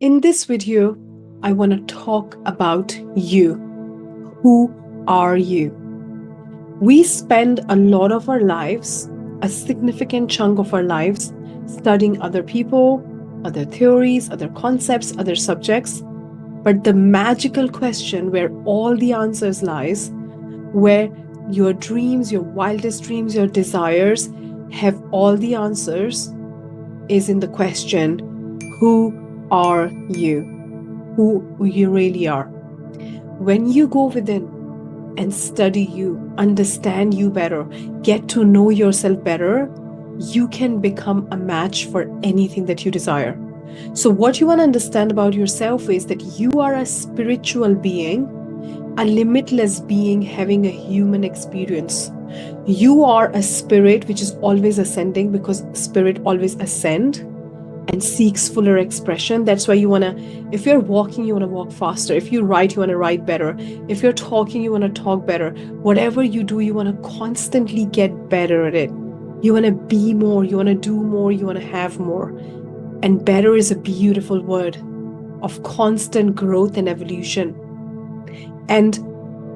In this video, I want to talk about you. Who are you? We spend a lot of our lives, a significant chunk of our lives, studying other people, other theories, other concepts, other subjects. But the magical question where all the answers lies, where your dreams, your wildest dreams, your desires have all the answers, is in the question, who are you? Who you really are. When you go within and study you, understand you better, get to know yourself better, you can become a match for anything that you desire. So, what you want to understand about yourself is that you are a spiritual being, a limitless being having a human experience. You are a spirit which is always ascending, because spirit always ascend and seeks fuller expression. That's why you want to, if you're walking, you want to walk faster. If you write, you want to write better. If you're talking, you want to talk better. Whatever you do, you want to constantly get better at it. You want to be more, you want to do more, you want to have more. And better is a beautiful word of constant growth and evolution. And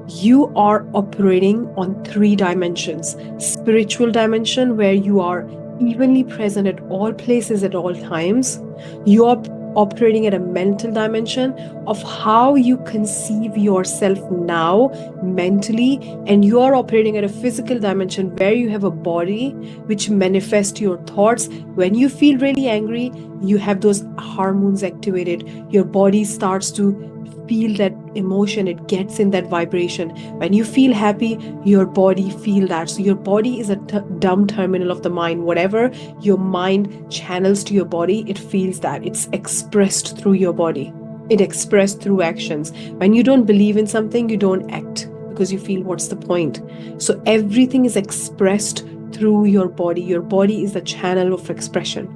you are operating on 3 dimensions. Spiritual dimension, where you are evenly present at all places at all times. You are operating at a mental dimension of how you conceive yourself now mentally, and you are operating at a physical dimension where you have a body which manifests your thoughts. When you feel really angry, you have those hormones activated. Your body starts to feel that emotion, it gets in that vibration. When you feel happy, your body feel that. So your body is a dumb terminal of the mind. Whatever your mind channels to your body, it feels that. It's expressed through your body. It expressed through actions. When you don't believe in something, you don't act, because you feel, what's the point? So everything is expressed through your body. Your body is the channel of expression,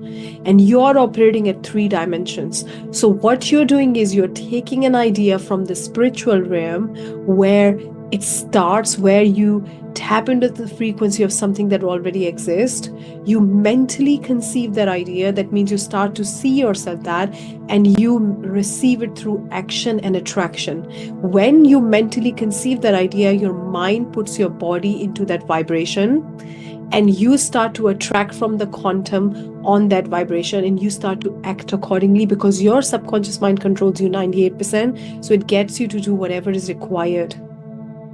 and you're operating at 3 dimensions. So what you're doing is you're taking an idea from the spiritual realm, where it starts, where you tap into the frequency of something that already exists. You mentally conceive that idea. That means you start to see yourself that, and you receive it through action and attraction. When you mentally conceive that idea, your mind puts your body into that vibration, and you start to attract from the quantum on that vibration, and you start to act accordingly, because your subconscious mind controls you 98%. So it gets you to do whatever is required.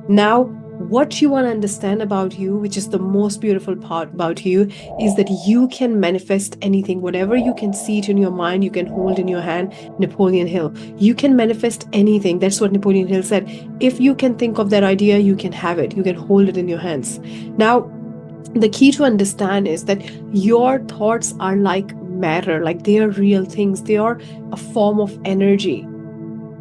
Now, what you want to understand about you, which is the most beautiful part about you, is that you can manifest anything. Whatever you can see it in your mind, you can hold in your hand. Napoleon Hill. You can manifest anything. That's what Napoleon Hill said. If you can think of that idea, you can have it. You can hold it in your hands. Now, the key to understand is that your thoughts are like matter, like they are real things. They are a form of energy,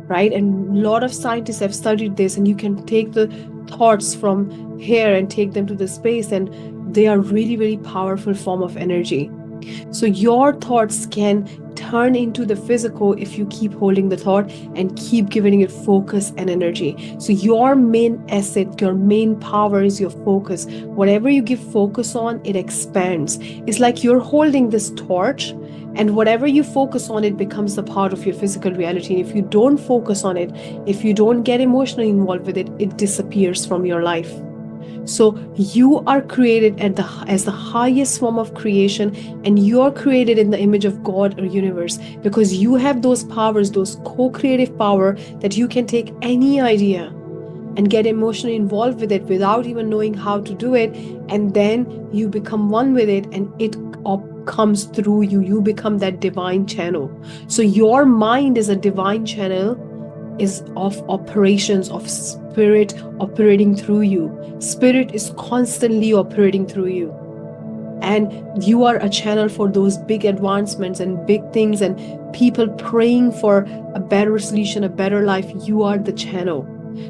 right? And a lot of scientists have studied this, and you can take the thoughts from here and take them to the space, and they are really, really powerful form of energy. So your thoughts can turn into the physical if you keep holding the thought and keep giving it focus and energy. So your main asset, your main power is your focus. Whatever you give focus on, it expands. It's like you're holding this torch, and whatever you focus on, it becomes a part of your physical reality. And if you don't focus on it, if you don't get emotionally involved with it, it disappears from your life. So you are created as the highest form of creation, and you are created in the image of God or universe, because you have those powers, those co-creative power, that you can take any idea and get emotionally involved with it without even knowing how to do it, and then you become one with it, and it comes through you. You become that divine channel. So your mind is a divine channel, is of operations of spirit operating through you. Spirit is constantly operating through you, and you are a channel for those big advancements and big things, and people praying for a better solution, a better life. You are the channel.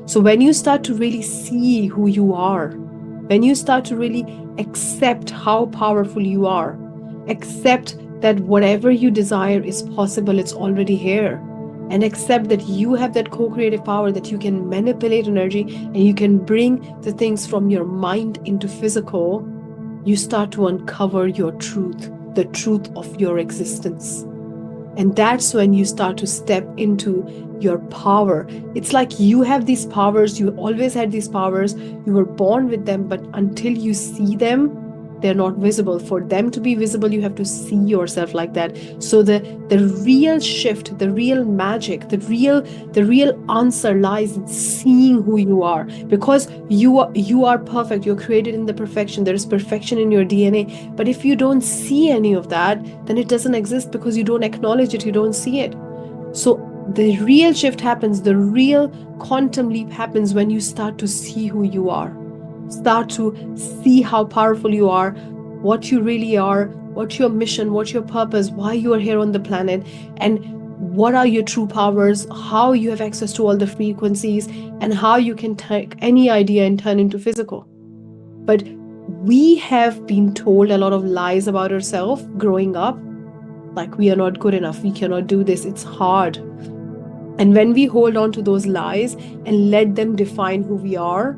So when you start to really see who you are, when you start to really accept how powerful you are, accept that whatever you desire is possible, it's already here, and accept that you have that co-creative power, that you can manipulate energy and you can bring the things from your mind into physical, you start to uncover your truth, the truth of your existence. And that's when you start to step into your power. It's like you have these powers, you always had these powers, you were born with them, but until you see them, they're not visible. For them to be visible, you have to see yourself like that. So the real shift, the real magic, the real answer lies in seeing who you are, because you are perfect. You're created in the perfection. There is perfection in your DNA. But if you don't see any of that, then it doesn't exist, because you don't acknowledge it, you don't see it. So the real shift happens, the real quantum leap happens when you start to see who you are. Start to see how powerful you are, what you really are, what's your mission, what's your purpose, why you are here on the planet, and what are your true powers, how you have access to all the frequencies, and how you can take any idea and turn into physical. But we have been told a lot of lies about ourselves growing up, like we are not good enough, we cannot do this, it's hard. And when we hold on to those lies and let them define who we are,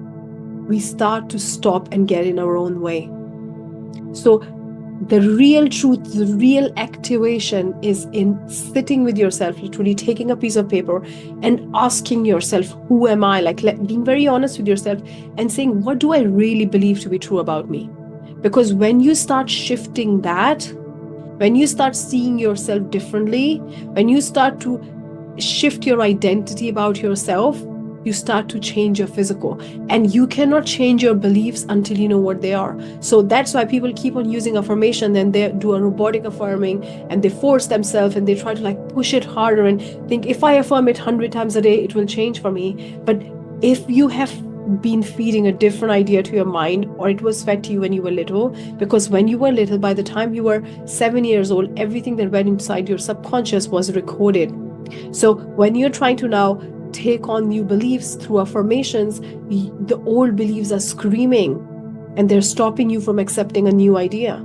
we start to stop and get in our own way. So the real truth, the real activation is in sitting with yourself, literally taking a piece of paper and asking yourself, who am I? Like being very honest with yourself and saying, what do I really believe to be true about me? Because when you start shifting that, when you start seeing yourself differently, when you start to shift your identity about yourself, you start to change your physical. And you cannot change your beliefs until you know what they are. So that's why people keep on using affirmation, and they do a robotic affirming, and they force themselves and they try to like push it harder and think, if I affirm it 100 times a day, it will change for me. But if you have been feeding a different idea to your mind, or it was fed to you when you were little, because when you were little, by the time you were 7 years old, everything that went inside your subconscious was recorded. So when you're trying to now take on new beliefs through affirmations, the old beliefs are screaming and they're stopping you from accepting a new idea.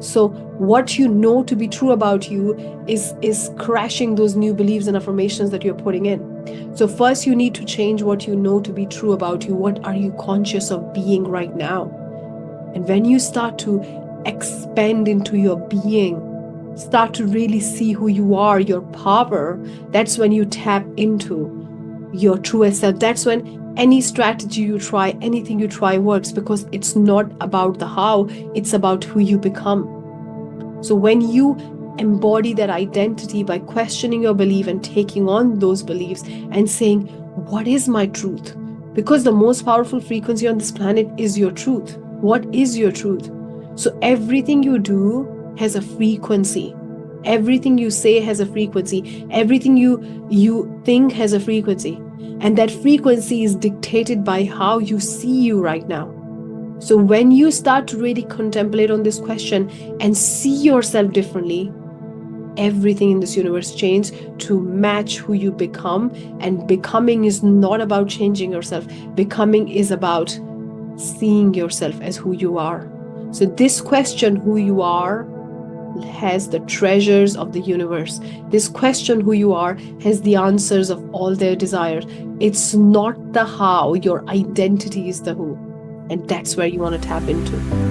So what you know to be true about you is crashing those new beliefs and affirmations that you're putting in. So first you need to change what you know to be true about you. What are you conscious of being right now? And when you start to expand into your being, start to really see who you are, your power, that's when you tap into your truest self. That's when any strategy you try, anything you try works, because it's not about the how, it's about who you become. So when you embody that identity by questioning your belief and taking on those beliefs and saying, what is my truth? Because the most powerful frequency on this planet is your truth. What is your truth? So everything you do has a frequency. Everything you say has a frequency. Everything you think has a frequency. And that frequency is dictated by how you see you right now. So when you start to really contemplate on this question and see yourself differently, everything in this universe changes to match who you become. And becoming is not about changing yourself. Becoming is about seeing yourself as who you are. So this question, who you are, has the treasures of the universe. This question, who you are, has the answers of all their desires. It's not the how, your identity is the who. And that's where you want to tap into.